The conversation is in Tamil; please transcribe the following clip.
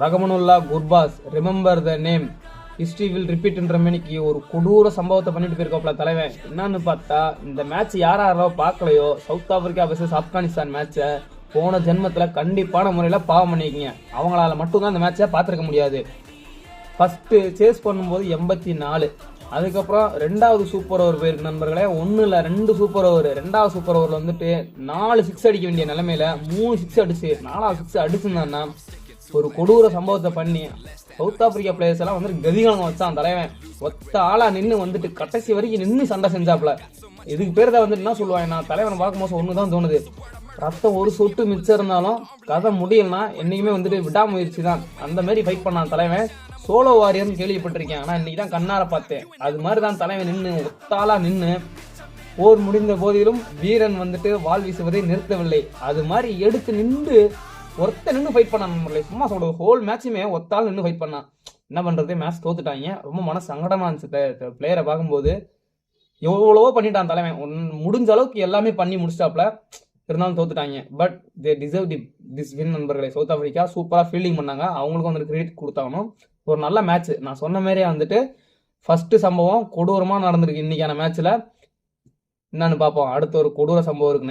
ரகமனுல்லா Gurbaz remember the name history will ரிப்பீட்ன்ற மணிக்கு ஒரு கொடூர சம்பவத்தை பண்ணிட்டு போயிருக்கோம்ல தலைவன். என்னன்னு பார்த்தா இந்த மேட்ச் யாரோ பார்க்கலையோ, சவுத் ஆப்பிரிக்கா வர்சஸ் ஆப்கானிஸ்தான் மேட்சை போன ஜென்மத்துல கண்டிப்பான முறையில பாவம் பண்ணிருக்கீங்க. அவங்களால மட்டும்தான் இந்த மேட்சை பார்த்துருக்க முடியாது. ஃபர்ஸ்ட் சேஸ் பண்ணும்போது 84, அதுக்கப்புறம் 2வது சூப்பர் ஓவர் போயிருக்கு நண்பர்களே. 1 இல்ல 2 சூப்பர் ஓவர். 2வது சூப்பர் ஓவர்ல வந்துட்டு 4 சிக்ஸ் அடிக்க வேண்டிய நிலைமையில 3 சிக்ஸ் அடிச்சு 4வது சிக்ஸ் அடிச்சுன்னா ஒரு கொடூர சம்பவத்தை பண்ணி சவுத் ஆப்பிரிக்கா பிளேயர்ஸ் எல்லாம் வந்து கதிகாலம் வச்சான் தலைவன். ஒத்த ஆளா நின்று வந்துட்டு கடைசி வரைக்கும் நின்று சண்டை செஞ்சாப்ல. இதுக்கு பேர் தான் வந்துட்டு என்ன சொல்லுவாங்க, நான் தலைவனை பார்க்கும்போது ஒண்ணுதான் தோணுது, ரத்தம் ஒரு சொட்டு மிச்சம் இருந்தாலும் கதை முடியலன்னா என்னைக்குமே வந்துட்டு விடாமுயற்சி தான். அந்த மாதிரி ஃபைட் பண்ணான் தலைவன். சோலோ வாரியர்னு கேள்விப்பட்டிருக்கேன், ஆனா இன்னைக்கு தான் கண்ணார பார்த்தேன். அது மாதிரி தான் தலைவன் நின்று ஒத்தாளா நின்று போர் முடிந்த போதிலும் வீரன் வந்துட்டு வாள் வீசுவதை நிறுத்தவில்லை. அது மாதிரி எடுத்து நின்று ஒருத்த நின்று ஃபைட் பண்ணான். சும்மா சொல்றது, ஹோல் மேட்சுமே ஒத்தாள் நின்று ஃபைட் பண்ணான். என்ன பண்றது, மேட்ச் தோத்துட்டாங்க. ரொம்ப மன சங்கடமா இருந்துச்சு பிளேயரை பார்க்கும்போது. எவ்வளவோ பண்ணிட்டான் தலைவன், முடிஞ்ச அளவுக்கு எல்லாமே பண்ணி முடிச்சிட்டாப்ல, இருந்தாலும் தோத்துட்டாங்க. But they deserve this win நண்பர்களே. சவுத் ஆப்பிரிக்கா சூப்பரா ஃபீல்டிங் பண்ணாங்க, அவங்களுக்கும் வந்துட்டு கிரெடிட் கொடுத்தாகணும். ஒரு நல்ல மேட்ச். நான் சொன்ன மாதிரியே வந்துட்டு ஃபர்ஸ்ட் சம்பவம் கொடூரமா நடந்திருக்கு இன்னைக்கான மேட்ச்ல. என்னன்னு பார்ப்போம், அடுத்த ஒரு கொடூர சம்பவம் இருக்கு.